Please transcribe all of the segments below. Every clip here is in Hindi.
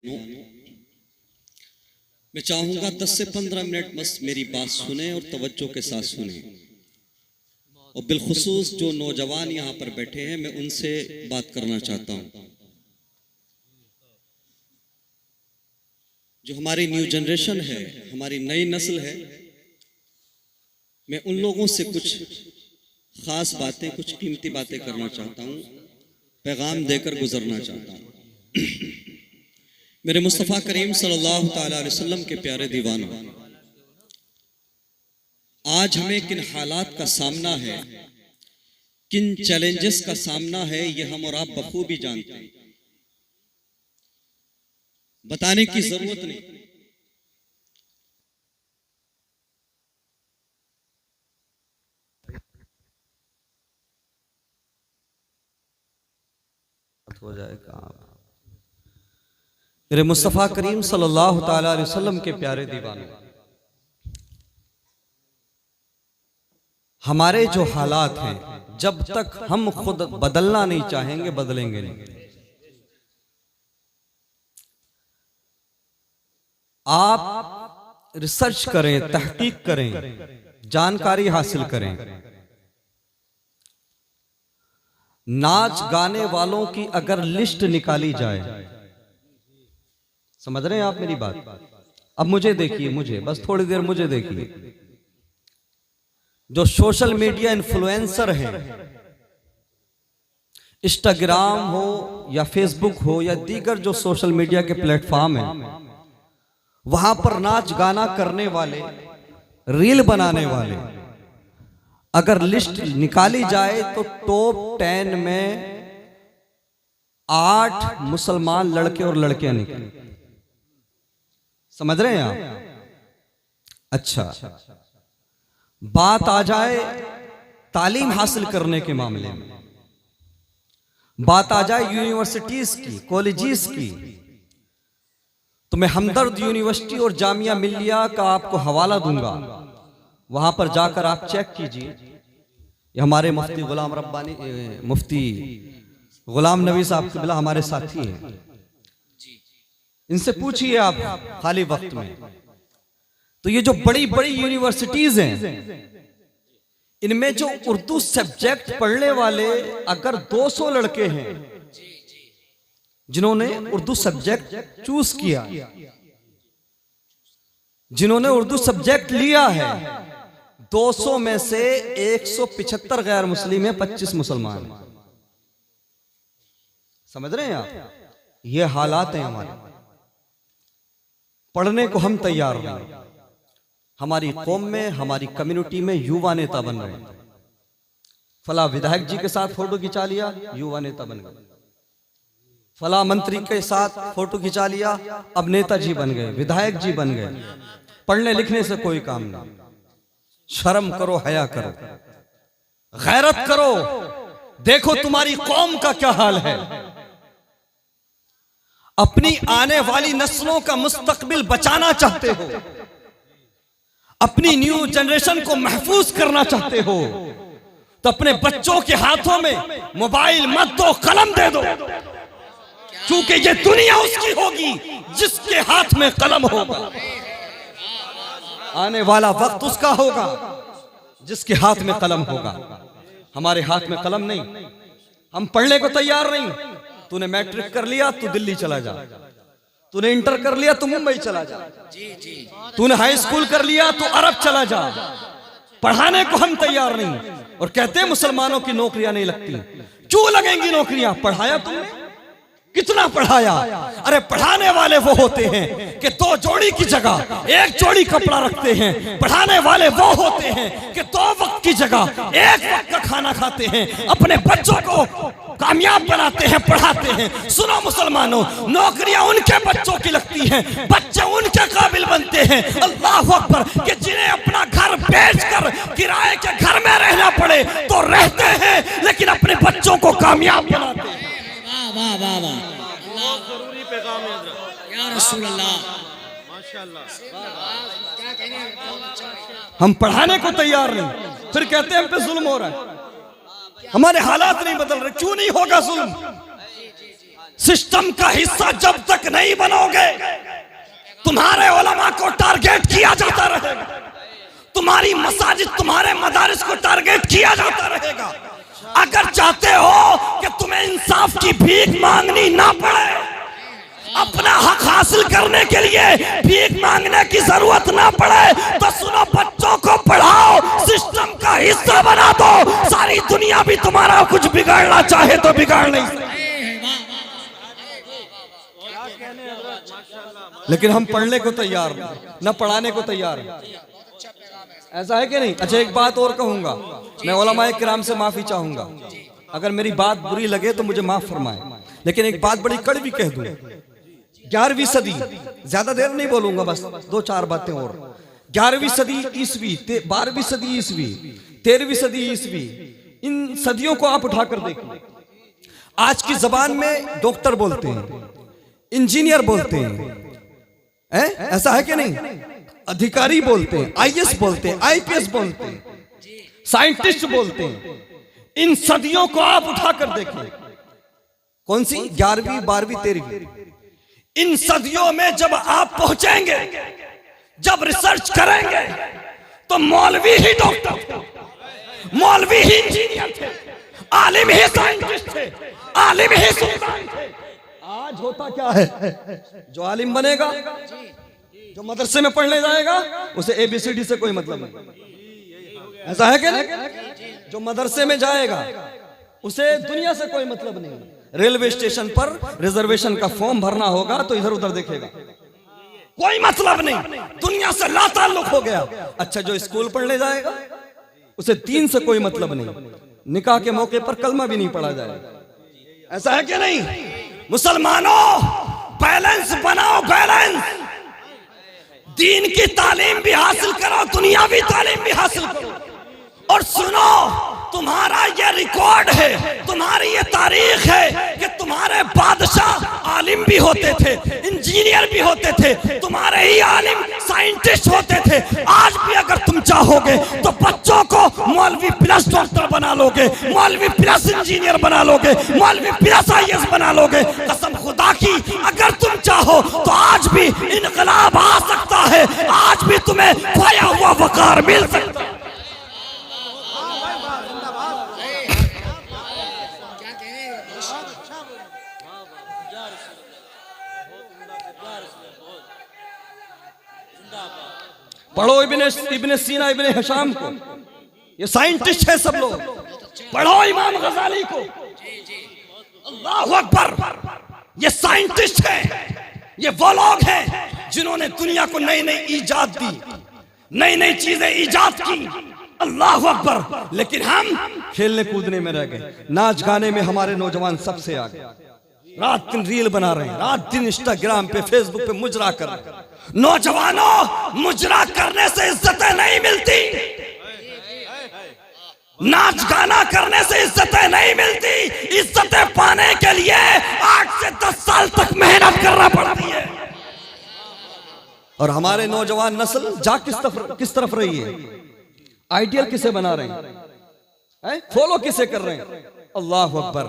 मैं चाहूंगा 10 से 15 मिनट बस मेरी बात सुने और तवज्जो के साथ सुने, और बिलखुसूस जो नौजवान यहाँ पर बैठे हैं मैं उनसे बात करना चाहता हूँ। जो हमारी न्यू जनरेशन है, हमारी नई नस्ल है, मैं उन लोगों से कुछ खास बातें, कुछ कीमती बातें करना चाहता हूँ, पैगाम देकर गुजरना चाहता हूँ। मेरे मुस्तफ़ा करीम सल्लल्लाहु ताला अलैहि वसल्लम के प्यारे दीवानों, आज हमें किन हालात का सामना है, किन चैलेंजेस का सामना है, ये हम और आप बखूबी जानते हैं, बताने की जरूरत नहीं। हो जाएगा। मेरे मुस्तफ़ा करीम सल्लल्लाहु ताला अलैहि वसल्लम के प्यारे दीवाने, हमारे जो हालात हैं, जब तक हम खुद बदलना नहीं चाहेंगे बदलेंगे नहीं। आप रिसर्च करें, तहकीक करें, जानकारी हासिल करें। नाच गाने वालों की अगर लिस्ट निकाली जाए, समझ रहे हैं आप मेरी बात? अब मुझे देखिए, मुझे बस थोड़ी देर मुझे देखिए। जो सोशल मीडिया इन्फ्लुएंसर हैं, इंस्टाग्राम हो या फेसबुक हो या दीगर जो सोशल मीडिया के प्लेटफॉर्म हैं, वहां पर नाच गाना करने वाले, रील बनाने वाले, अगर लिस्ट निकाली जाए तो टॉप 10 में 8 मुसलमान लड़के और लड़कियां निकले। समझ रहे हैं आप? अच्छा, बात आ जाए तालीम हासिल करने के मामले में, बात आ जाए यूनिवर्सिटीज की, कॉलेजेस की, तो मैं हमदर्द यूनिवर्सिटी और जामिया मिल्लिया का आपको हवाला दूंगा। वहां पर जाकर आप चेक कीजिए। ये हमारे मुफ्ती गुलाम रब्बानी, मुफ्ती गुलाम नबी साहब क़िबला हमारे साथी हैं, इनसे पूछिए आप खाली वक्त में। तो ये जो बड़ी बड़ी यूनिवर्सिटीज हैं, इनमें जो उर्दू सब्जेक्ट पढ़ने वाले अगर 200 लड़के हैं जिन्होंने उर्दू सब्जेक्ट चूज किया, जिन्होंने उर्दू सब्जेक्ट लिया है, 200 में से 175 गैर मुस्लिम है, 25 मुसलमान हैं। समझ रहे हैं आप? ये हालात हैं हमारे। पढ़ने को हम तैयार नहीं। हमारी कौम में, हमारी कम्युनिटी में युवा नेता बन रहे हैं। फला विधायक जी के साथ फोटो खिंचा लिया, युवा नेता बन गए। फला मंत्री के साथ फोटो खिंचा लिया, अब नेताजी बन गए, विधायक जी बन गए। पढ़ने लिखने से कोई काम नहीं। शर्म करो, हया करो, गैरत करो। देखो तुम्हारी कौम का क्या हाल है। अपनी आने वाली नस्लों का मुस्तकबिल बचाना चाहते हो, अपनी न्यू जनरेशन को महफूज करना चाहते हो, तो अपने बच्चों के हाथों में मोबाइल मत दो, कलम दे दो। क्योंकि ये दुनिया उसकी होगी जिसके हाथ में कलम होगा। आने वाला वक्त उसका होगा जिसके हाथ में कलम होगा। हमारे हाथ में कलम नहीं, हम पढ़ने को तैयार नहीं। तूने मैट्रिक कर लिया तू दिल्ली चला जा, तूने इंटर कर लिया तू मुंबई चला जा, तूने हाई स्कूल कर लिया तू अरब चला जा। पढ़ाने को हम तैयार नहीं। और कहते हैं मुसलमानों की नौकरियां नहीं लगती। क्यों लगेंगी नौकरियां? पढ़ाया तुमने? कितना पढ़ाया? अरे पढ़ाने वाले वो होते हैं कि 2 जोड़ी की जगह 1 जोड़ी कपड़ा रखते हैं। पढ़ाने वाले वो होते हैं कि 2 वक्त की जगह 1 वक्त का खाना खाते हैं, अपने बच्चों को कामयाब बनाते हैं, पढ़ाते हैं। सुनो मुसलमानों, नौकरियां उनके बच्चों की लगती हैं, बच्चे उनके काबिल बनते हैं। अल्लाह अकबर, कि जिन्हें अपना घर बेचकर किराए के घर में रहना पड़े तो रहते हैं, लेकिन अपने बच्चों को कामयाब बनाते हैं। वाह वाह वाह, बहुत जरूरी पैगाम है या रसूल अल्लाह, माशाल्लाह। हम पढ़ाने को तैयार नहीं, फिर कहते हैं हम पे जुल्म हो रहा है। हमारे हालात नहीं बदल रहे। क्यों नहीं होगा जुल्म? सिस्टम का हिस्सा जब तक नहीं बनोगे, तुम्हारे उलमा को टारगेट किया जाता रहेगा, तुम्हारी मसाजिद, तुम्हारे मदारिस को टारगेट किया जाता रहेगा। अगर चाहते हो कि तुम्हें इंसाफ की भीख मांगनी ना पड़े, अपना हक हासिल करने के लिए भीख मांगने की जरूरत ना पड़े, तो सुनो, बच्चों को पढ़ाओ, सिस्टम का हिस्सा बना दो। सारी दुनिया भी तुम्हारा कुछ बिगाड़ना चाहे तो बिगाड़ नहीं सकती, लेकिन हम पढ़ने को तैयार न पढ़ाने को तैयार हैं। ऐसा है कि नहीं? अच्छा, एक बात और कहूंगा, मैं उलमाए किराम से माफी चाहूंगा, अगर मेरी बात बुरी लगे तो मुझे माफ फरमाएं, लेकिन एक बात बड़ी कड़वी कह दूं। 11वीं सदी, ज्यादा देर नहीं बोलूंगा, बस 2-4 बातें और। 11वीं सदी ईसवी, 12वीं सदी ईसवी, 13वीं सदी ईसवी, इन सदियों को आप उठाकर देखिए। आज की जबान में डॉक्टर बोलते हैं, इंजीनियर बोलते हैं, ऐसा है कि नहीं? अधिकारी बोलते हैं, आईएएस बोलते हैं, आईपीएस बोलते हैं, साइंटिस्ट बोलते हैं। इन सदियों को आप उठाकर देखें, कौन सी 11वीं, 12वीं, 13वीं, इन सदियों में जब आप पहुंचेंगे, जब रिसर्च करेंगे, तो मौलवी ही डॉक्टर थे, मौलवी ही इंजीनियर थे, आलिम ही साइंटिस्ट थे, आलिम ही सुल्तान थे। आज होता क्या है? जो आलिम बनेगा, जो मदरसे में पढ़ने जाएगा, उसे ABCD से कोई मतलब नहीं। ऐसा है कि नहीं? जो मदरसे में जाएगा, उसे दुनिया से कोई मतलब नहीं। रेलवे स्टेशन पर रिजर्वेशन का फॉर्म भरना होगा तो इधर उधर देखेगा, कोई मतलब नहीं, दुनिया से लाताल्लुक हो गया। अच्छा, जो स्कूल पढ़ने जाएगा, उसे दीन से कोई मतलब नहीं, निकाह के मौके पर कलमा भी नहीं पढ़ा जाएगा। ऐसा है कि नहीं? मुसलमानों, बैलेंस बनाओ, बैलेंस। दीन की तालीम भी हासिल करो, दुनियावी तालीम भी हासिल करो। और सुनो, तुम्हारा ये रिकॉर्ड है, तुम्हारी ये तारीख है कि तुम्हारे बादशाह आलिम भी होते थे, इंजीनियर भी होते थे, तुम्हारे ही आलिम साइंटिस्ट होते थे। आज भी अगर तुम चाहोगे तो बच्चों को मौलवी प्लस डॉक्टर बना लोगे, मौलवी प्लस इंजीनियर बना लोगे, मौलवी प्लस आईएएस बना लोगे। कसम खुदा की, अगर तुम चाहो तो आज भी इनकलाब आ सकता है, आज भी तुम्हें खोया हुआ वकार मिल सकता है। पढ़ो इब्ने सीना, इब्ने हिशाम को, ये साइंटिस्ट है सब लोग। पढ़ो इमाम गजाली को, अल्लाहु अकबर, ये साइंटिस्ट है। ये वो लोग हैं जिन्होंने दुनिया को नई नई ईजाद दी, नई नई चीजें ईजाद की। अल्लाहु अकबर। लेकिन हम खेलने कूदने में रह गए, नाच गाने में हमारे नौजवान सबसे आगे, रात दिन रील बना रहे हैं, रात दिन इंस्टाग्राम पे, फेसबुक पे मुजरा कर रहे हैं। नौजवानों, मुजरा करने से इज्जतें नहीं मिलती, नाच गाना करने से इज्जतें नहीं मिलती। इज्जतें पाने के लिए 8 से 10 साल तक मेहनत करना पड़ती है। और हमारे नौजवान नस्ल जा किस तरफ रही है? आइडियल किसे बना रहे हैं? फॉलो किसे कर रहे हैं? अल्लाह अकबर।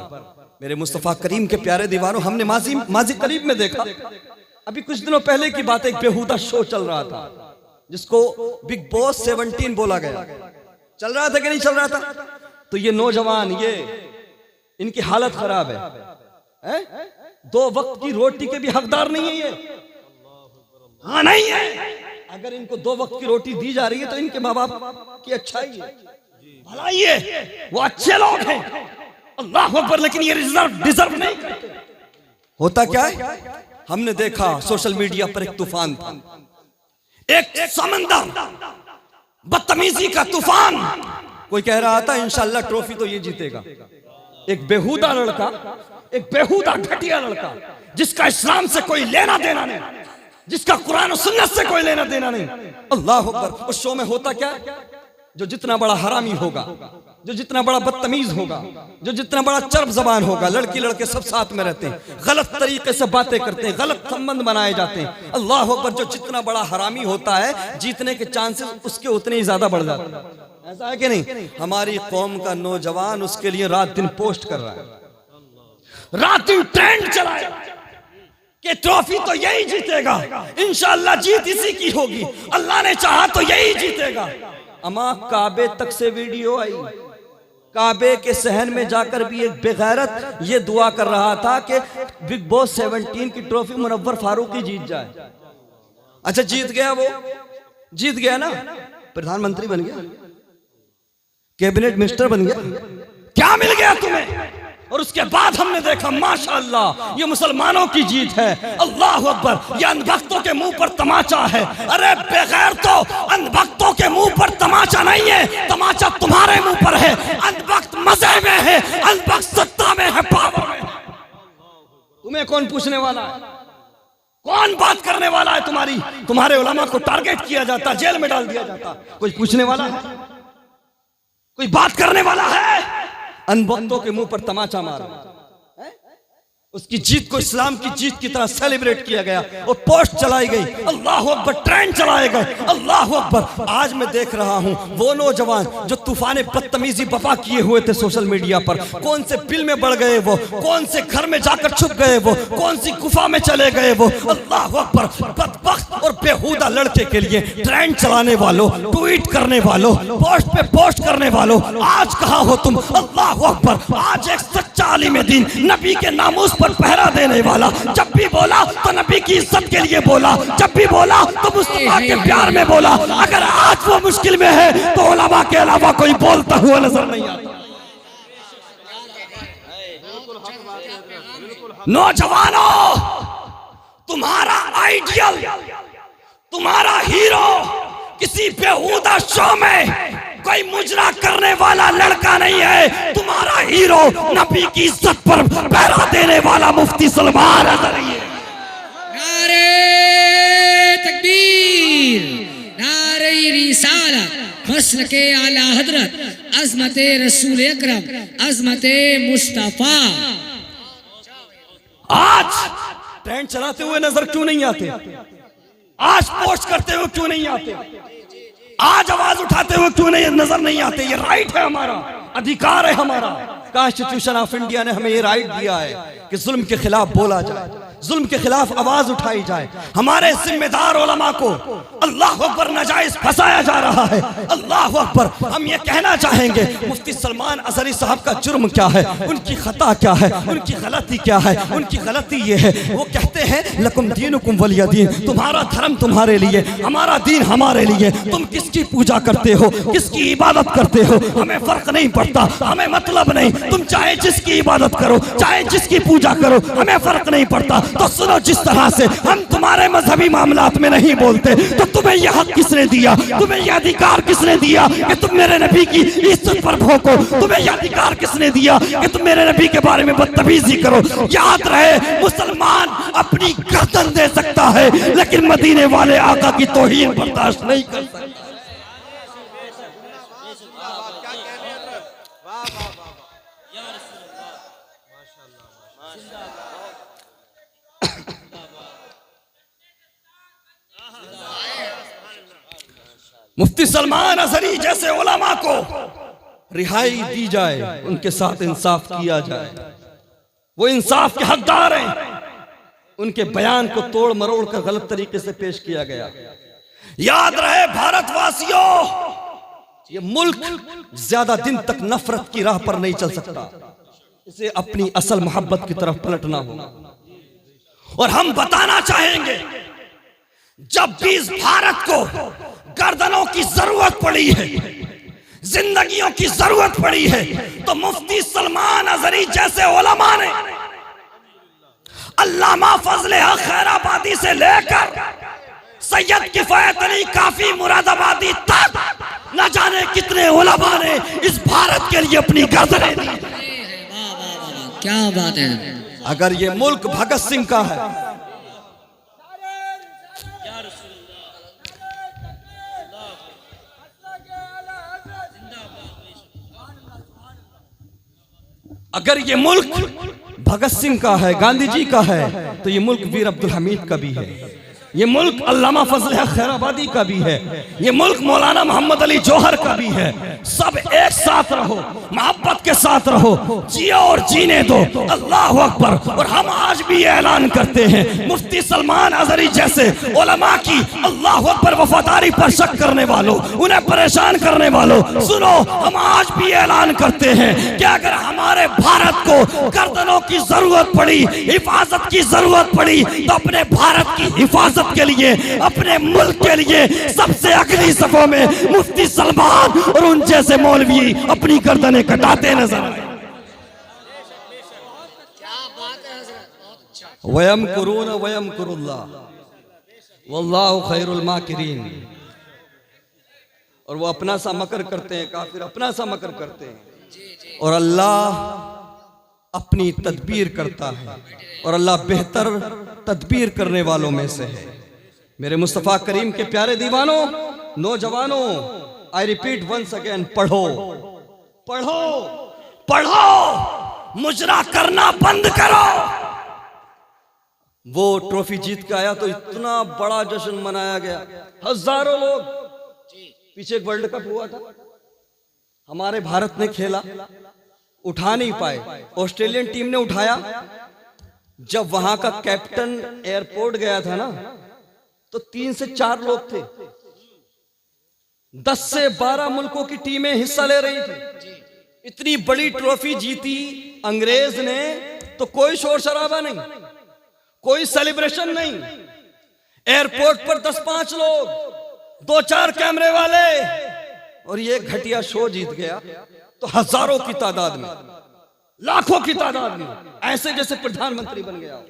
मेरे मुस्तफा करीम के प्यारे दीवारों, हमने माजी करीब में देखा, अभी कुछ दिनों पहले की बात, एक बेहुदा शो चल रहा था जिसको बिग बॉस 17 बोला गया। चल रहा था कि नहीं चल रहा था? तो ये नौजवान, ये इनकी हालत खराब है, 2 वक्त की रोटी के भी हकदार नहीं है ये। हाँ, नहीं है। अगर इनको 2 वक्त की रोटी दी जा रही है तो इनके माँ बाप की अच्छाई है, भलाई है, वो अच्छे लोग हैं, अल्लाह अकबर। लेकिन ये डिजर्व नहीं करते। होता क्या है? हमने देखा सोशल मीडिया पर एक तूफान था, एक समंदर, बदतमीजी का तूफान। कोई कह रहा था इंशाल्लाह ट्रॉफी तो ये जीतेगा। एक बेहुदा लड़का, एक बेहुदा घटिया लड़का, जिसका इस्लाम से कोई लेना देना नहीं, जिसका कुरान और सुन्नत से कोई लेना देना नहीं। अल्लाह अकबर। उस शो में होता क्या? जो जितना बड़ा हरामी होगा, जो जितना बड़ा बदतमीज होगा, जो जितना बड़ा चर्ब जबान होगा, लड़की लड़के सब साथ में रहते हैं, गलत तरीके से बातें करते हैं, गलत संबंध बनाए जाते हैं। अल्लाह अकबर। जो जितना बड़ा हरामी होता है, जीतने के चांसेस उसके उतने ही ज्यादा बढ़ जाते हैं। ऐसा है कि नहीं? हमारी कौम का नौजवान उसके लिए रात दिन पोस्ट कर रहा है, रात दिन ट्रेंड चलाए कि ट्रॉफी तो यही जीतेगा, इंशाअल्लाह जीत इसी की होगी, अल्लाह ने चाहा तो यही जीतेगा। अमा काबे तक से वीडियो आई, काबे के सहन में जाकर भी एक बेगैरत ये दुआ कर रहा था कि बिग बॉस 17 की ट्रॉफी मुनव्वर फारूकी जीत जाए। अच्छा जीत गया, वो जीत गया ना, प्रधानमंत्री बन गया, कैबिनेट मिनिस्टर बन गया, क्या मिल गया तुम्हें? और उसके बाद हमने देखा माशाअल्लाह ये मुसलमानों की जीत है। अल्लाह अकबर, ये अंधभक्तों के मुंह पर तमाचा है। अरे बेगैर तो अंधभक्तों के मुंह पर तमाचा नहीं है, तमाचा तुम्हारे मुंह पर है। अंधभक्त मजे में है, अंधभक्त सत्ता में है, पावर में। तुम्हें कौन पूछने वाला है? कौन बात करने वाला है? तुम्हारे उलमा को टारगेट किया जाता, जेल में डाल दिया जाता। कोई पूछने वाला है? कोई बात करने वाला है? अनबख्तों के मुंह पर तमाचा मारा, उसकी जीत को इस्लाम की जीत की तरह सेलिब्रेट किया गया और पोस्ट चलाई गई, अल्लाह अकबर, ट्रेंड चलाए गए, अल्लाह अकबर। आज मैं देख रहा हूं वो नौजवान जो तूफाने बदतमीजी बपा किए हुए थे सोशल मीडिया पर, कौन से बिल में बढ़ गए वो, कौन से घर में जाकर छुप गए वो, कौन सी गुफा में चले गए वो। अल्लाह अकबर, बदबख्त और बेहुदा लड़के के लिए ट्रेंड चलाने वालों, ट्वीट करने वालों, पोस्ट पे पोस्ट करने वालों, आज कहां हो तुम? अल्लाह अकबर, आज एक सच्चा आलिम दीन, नबी के नामूस पर पहरा देने वाला, जब भी बोला तो नबी की इज्जत के लिए बोला, जब भी बोला तो मुस्तफा के प्यार में बोला। अगर आज वो मुश्किल में है तो उलमा के अलावा कोई बोलता हुआ नजर नहीं आता। नौजवानों, तुम्हारा आइडियल, तुम्हारा हीरो किसी बेहुदा शो में कोई मुजरा करने वाला लड़का नहीं है। तुम्हारा हीरो नबी की इज्जत पर पहरा देने वाला मुफ्ती सलमान अज़हरी है। नारे तकबीर, नारे रिसालत, मसलके आला हजरत, अज़मते रसूल अकरम, अज़मते मुस्तफा। आज ट्रेंड चलाते हुए नजर क्यों नहीं आते? आज पोस्ट करते हुए क्यों नहीं आते? आज आवाज उठाते हुए क्यों नहीं नजर नहीं आते? ये राइट है हमारा, अधिकार है हमारा। कॉन्स्टिट्यूशन ऑफ इंडिया ने हमें ये राइट दिया है कि जुल्म के खिलाफ बोला जाए, जुल्म के खिलाफ आवाज उठाई जाए। हमारे जिम्मेदार उलमा को अल्लाह अकबर नाजायज फंसाया जा रहा है। अल्लाह अकबर, हम ये कहना चाहेंगे मुफ्ती सलमान अज़हरी साहब का जुर्म क्या है, उनकी खता क्या है, उनकी गलती क्या है? उनकी गलती ये है, वो कहते हैं लकुम दीनुकुम वलिय दीन, तुम्हारा धर्म तुम्हारे लिए, हमारा दीन हमारे लिए। तुम किसकी पूजा करते हो, किसकी इबादत करते हो, हमें फर्क नहीं पड़ता, हमें मतलब नहीं। तुम चाहे जिसकी इबादत करो, चाहे जिसकी पूजा करो, हमें फर्क नहीं पड़ता। तो सुनो, जिस तरह से हम तुम्हारे मजहबी मामलात में नहीं बोलते, तो तुम्हें यह हक किसने दिया, तुम्हें यह अधिकार किसने दिया कि तुम मेरे नबी की इज्जत पर भोंको? तुम्हें यह अधिकार किसने दिया कि तुम मेरे नबी के बारे में बदतमीजी करो? याद रहे, मुसलमान अपनी गर्दन दे सकता है लेकिन मदीने वाले आका की तौहीन बर्दाश्त नहीं कर सकता। मुफ्ती सलमान अज़हरी जैसे उलमा को रिहाई दी जाए, उनके साथ इंसाफ किया जाए, वो इंसाफ के हकदार हैं। उनके बयान को तोड़ मरोड़ कर गलत तरीके से पेश किया गया। याद रहे भारतवासियों, ये मुल्क ज्यादा दिन तक नफरत की राह पर नहीं चल सकता, इसे अपनी असल मोहब्बत की तरफ पलटना होगा। और हम बताना चाहेंगे, जब भी इस भारत को गर्दनों की जरूरत पड़ी है, जिंदगियों की जरूरत पड़ी है, तो मुफ्ती सलमान अज़हरी जैसे उलमा ने, अल्लामा फजले हक खैराबादी से लेकर सैयद किफायत अली काफी मुरादाबादी तक न जाने कितने उलमा ने इस भारत के लिए अपनी गर्दनें दी। क्या बात है। अगर ये मुल्क भगत सिंह का है, अगर ये मुल्क भगत सिंह का है, गांधी जी का है, तो ये मुल्क वीर अब्दुल हमीद का भी है। ये मुल्क अल्लामा फजल हक खैराबादी का भी है, ये मुल्क मौलाना मोहम्मद अली जौहर का भी है। सब एक साथ रहो, मोहब्बत के साथ रहो, जियो और जीने दो। अल्लाह अकबर। और हम आज भी ऐलान करते हैं, मुफ्ती सलमान अजहरी जैसे उलमा की अल्लाह अकबर वफादारी पर शक करने वालों, उन्हें परेशान करने वालों, सुनो, हम आज भी ऐलान करते हैं कि अगर हमारे भारत को गर्दनों की जरूरत पड़ी, हिफाजत की जरूरत पड़ी, तो अपने भारत की हिफाजत के लिए, अपने मुल्क के लिए सबसे अगली सफों में मुफ्ती सलमान और उन जैसे मौलवी अपनी गर्दनें कटाते नजर आए। वयम कुरून वयम कुरुल्लाह वल्लाहु खैरुल माकिरीन। और वो अपना सा मकर करते हैं, काफिर अपना सा मकर करते हैं, और अल्लाह अपनी तदबीर करता है, और अल्लाह बेहतर तदबीर करने वालों में से है। मेरे मुस्तफ़ा करीम के प्यारे दीवानों, नौजवानों, आई रिपीट वंस अगेन, पढ़ो पढ़ो पढ़ो, मुजरा करना बंद करो। वो ट्रॉफी जीत के आया तो इतना बड़ा जश्न मनाया गया, हजारों लोग। पीछे एक वर्ल्ड कप हुआ था, हमारे भारत ने खेला, उठा नहीं पाए, ऑस्ट्रेलियन टीम ने उठाया। जब वहां का कैप्टन एयरपोर्ट गया था ना, तो 3 से 4 लोग थे, 10 से 12 मुल्कों की टीमें हिस्सा ले रही थी। इतनी बड़ी ट्रॉफी जीती अंग्रेज ने, तो कोई शोर शराबा नहीं, कोई सेलिब्रेशन नहीं। एयरपोर्ट पर 10-5 लोग, 2-4 कैमरे वाले, और ये घटिया शो जीत गया। तो हजारों की तादाद में, लाखों की तादाद में, ऐसे जैसे प्रधानमंत्री बन गया,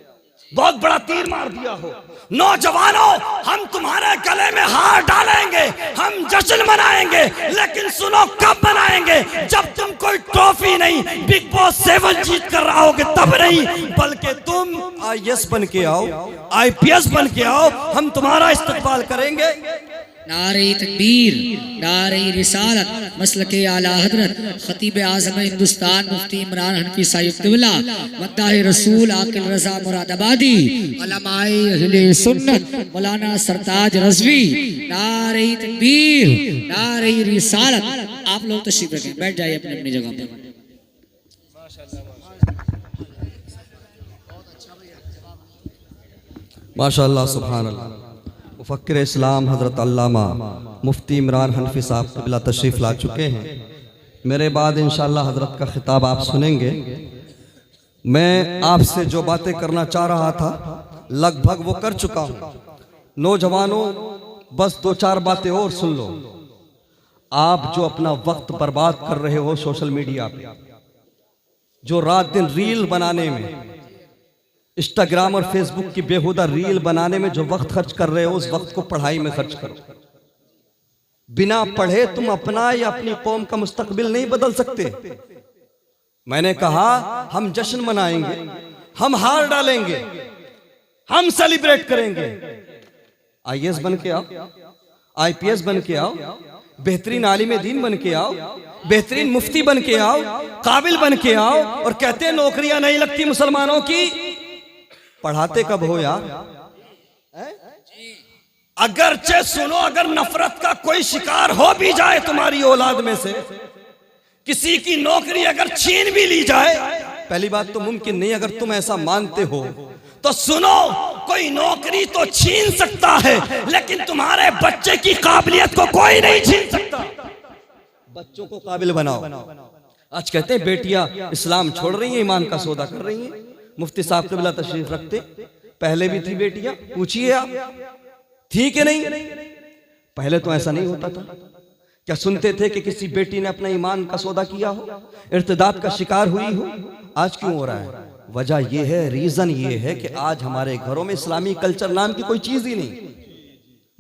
बहुत बड़ा तीर मार दिया हो। नौजवानों, हम तुम्हारे गले में हार डालेंगे, हम जश्न मनाएंगे, लेकिन सुनो, कब मनाएंगे? जब तुम कोई ट्रॉफी नहीं, बिग बॉस 7 जीत कर रहोगे तब नहीं, बल्कि तुम IAS बन के आओ, IPS बन के आओ, हम तुम्हारा इस्तकबाल करेंगे। नारे तकबीर, नारे रिसालत, मसलके आला हजरत खतीब आज़म हिंदुस्तान मुफ्ती इमरान हनफी साहिब क़िबला मद्दाह रसूल आकिल रज़ा मुरादाबादी, उलमाए अहले सुन्नत मौलाना सरताज रज़वी, नारे तकबीर, नारे रिसालत। आप लोग तशरीफ रखें, बैठ जाइए अपनी अपनी जगह पर। माशाअल्लाह, सुभान अल्लाह। मुफक्किर इस्लाम हज़रत अल्लामा मुफ्ती इमरान हनफी साहब क़िबला तशरीफ़ ला चुके हैं। मेरे बाद इंशाअल्लाह हज़रत का खिताब आप सुनेंगे। मैं आपसे जो बातें करना चाह रहा था लगभग वो कर चुका हूँ। नौजवानों, बस 2-4 बातें और सुन लो। आप जो अपना वक्त बर्बाद कर रहे हो सोशल मीडिया पे, जो रात दिन रील बनाने में, इंस्टाग्राम और फेसबुक की बेहुदा रील बनाने में जो वक्त खर्च कर रहे हो, उस वक्त को पढ़ाई में खर्च करो। बिना पढ़े तुम अपना या अपनी कौम का मुस्तकबिल नहीं बदल सकते। मैंने कहा, हम जश्न मनाएंगे, हम हार डालेंगे, हम सेलिब्रेट करेंगे। IAS बन के आओ, IPS बन के आओ, बेहतरीन आलिम दीन बन के आओ, बेहतरीन मुफ्ती बन के आओ, काबिल बन के आओ, और कहते हैं नौकरियां नहीं लगती मुसलमानों की। पढ़ाते कब हो यार? अगरचे सुनो, अगर नफरत का कोई शिकार हो भी जाए तुम्हारी औलाद में से, किसी की नौकरी अगर छीन भी ली जाए, पहली बात तो मुमकिन नहीं अगर तुम ऐसा मानते हो, तो सुनो, कोई नौकरी तो छीन सकता है, लेकिन तुम्हारे बच्चे की काबिलियत को कोई नहीं छीन सकता। बच्चों को काबिल बनाओ। आज कहते हैं बेटियां इस्लाम छोड़ रही हैं, ईमान का सौदा कर रही हैं। मुफ्ती साहब क़िबला तशरीफ रखते, पहले भी थी बेटियां, पूछिए आप, थी कि नहीं? पहले तो ऐसा नहीं होता था। क्या सुनते थे कि किसी बेटी ने अपना ईमान का सौदा किया हो, इर्तिदाद का शिकार हुई हो? आज क्यों हो रहा है? वजह यह है, रीजन ये है कि आज हमारे घरों में इस्लामी कल्चर नाम की कोई चीज ही नहीं।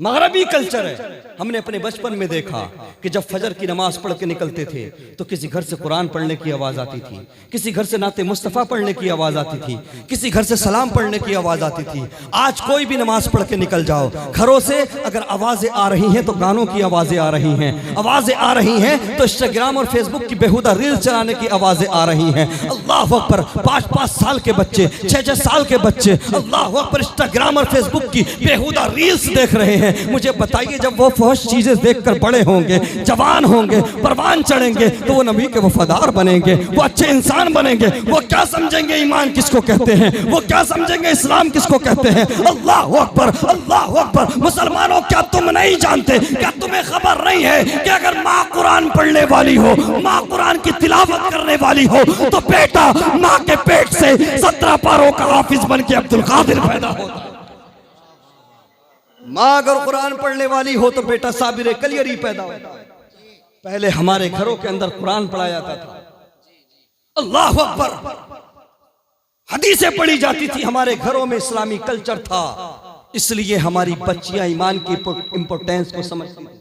मगरबी कल्चर है। हमने अपने बचपन में देखा कि जब फजर की नमाज पढ़ के निकलते थे तो किसी घर से कुरान पढ़ने की आवाज आती थी, किसी घर से नाते मुस्तफ़ा पढ़ने की आवाज आती थी, किसी घर से सलाम पढ़ने की आवाज आती थी। आज कोई भी नमाज पढ़ के निकल जाओ, घरों से अगर आवाजें आ रही हैं तो गानों की आवाजें आ रही हैं, आवाजें आ रही हैं तो इंस्टाग्राम और फेसबुक की बेहुदा रील चलाने की आवाजें आ रही हैं। अल्लाह अकबर, 5-5 साल के बच्चे, 6-6 साल के बच्चे अल्लाह अकबर इंस्टाग्राम और फेसबुक की बेहुदा रील्स देख रहे हैं। मुझे बताइए, जब वो फहश चीजें देखकर बड़े होंगे, जवान होंगे, परवान चढ़ेंगे तो वो नबी के वफादार बनेंगे, वो अच्छे इंसान बनेंगे। वो क्या समझेंगे ईमान किसको कहते हैं, वो क्या समझेंगे इस्लाम किसको कहते हैं। अल्लाह अकबर, अल्लाह अकबर। मुसलमानों, क्या तुम नहीं जानते, क्या तुम्हें खबर नहीं है कि अगर माँ कुरान पढ़ने वाली हो, माँ कुरान की तिलावत करने वाली हो तो बेटा माँ के पेट से 17 पारों का हाफिज बन के अब्दुल कादिर पैदा होता है। माँ अगर कुरान पढ़ने वाली हो तो बेटा साबिर कलियरी पैदा होता है। पहले हमारे घरों के अंदर कुरान पढ़ाया जाता था। अल्लाह अकबर, हदीसें पढ़ी जाती थी, हमारे घरों में इस्लामी कल्चर था। इसलिए हमारी बच्चियां ईमान की इंपोर्टेंस को समझती थी,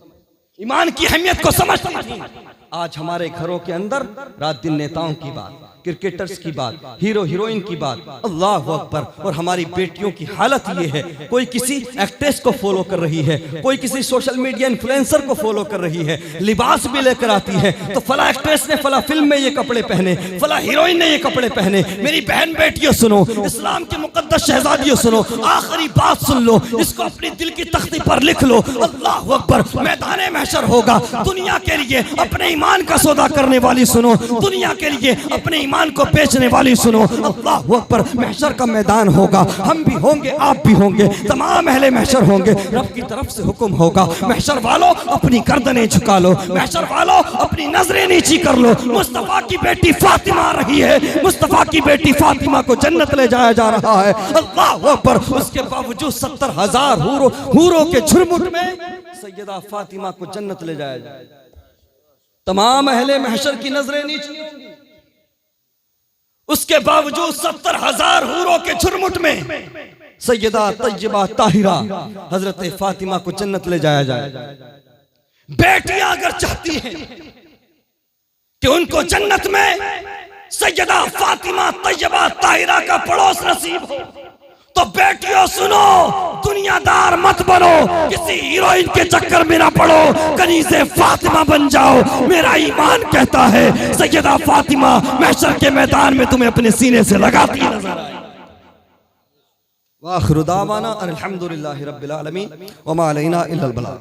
ईमान की अहमियत को समझती थी। आज हमारे घरों के अंदर रात दिन नेताओं की बात, क्रिकेटर्स की बात, हीरो हीरोइन की बात, अल्लाह अकबर। और हमारी बेटियों की हालत ये है, कोई किसी एक्ट्रेस को फॉलो कर रही है, कोई किसी सोशल मीडिया इन्फ्लुएंसर को फॉलो कर रही है, लिबास भी लेकर आती है तो फला एक्ट्रेस ने फला फिल्म में ये कपड़े पहने, फला हीरोइन ने ये कपड़े पहने। मेरी बहन बेटियों सुनो, इस्लाम की मुकद्दस शहजादियों सुनो, आखिरी बात सुन लो, इसको अपनी दिल की तख्ती पर लिख लो। अल्लाह अकबर, मैदान महशर होगा, दुनिया के लिए अपने ईमान का सौदा करने वाली सुनो, दुनिया के लिए अपने ईमान को बेचने वाली सुनो। अल्लाह अकबर, महशर का मैदान होगा, हम भी होंगे, आप भी होंगे, तमाम अहले महशर होंगे। रब की तरफ से हुक्म होगा, महशर वालों अपनी गर्दनें झुका लो, महशर वालों अपनी नजरें नीची कर लो। मुस्तफा की बेटी फातिमा आ रही है, मुस्तफा की बेटी फातिमा को जन्नत ले जाया जा रहा है। अल्लाह अकबर, उसके बावजूद 70,000 हूरों के झुरमुट में सैयदा फातिमा को जन्नत ले जाया जाएगा। तमाम अहले महशर की नजरें नीची होंगी, उसके बावजूद 70,000 हूरों के झुरमुट में सैयदा तय्यबा ताहिरा हजरत फातिमा को जन्नत ले जाया जाए। बेटियां अगर चाहती हैं कि उनको जन्नत में सैयदा फातिमा तय्यबा ताहिरा का पड़ोस नसीब हो तो बेटियों सुनो, दुनियादार मत बनो, किसी हीरोइन के चक्कर में ना पड़ो, कनीज़े फातिमा बन जाओ। मेरा ईमान कहता है सैयदा फातिमा महशर के मैदान में तुम्हें अपने सीने से लगाती नजर आएगी। वाखिरु दावाना अल्हम्दुलिल्लाहि रब्बिल आलमीन व मा अलैना इल्लल बलाग।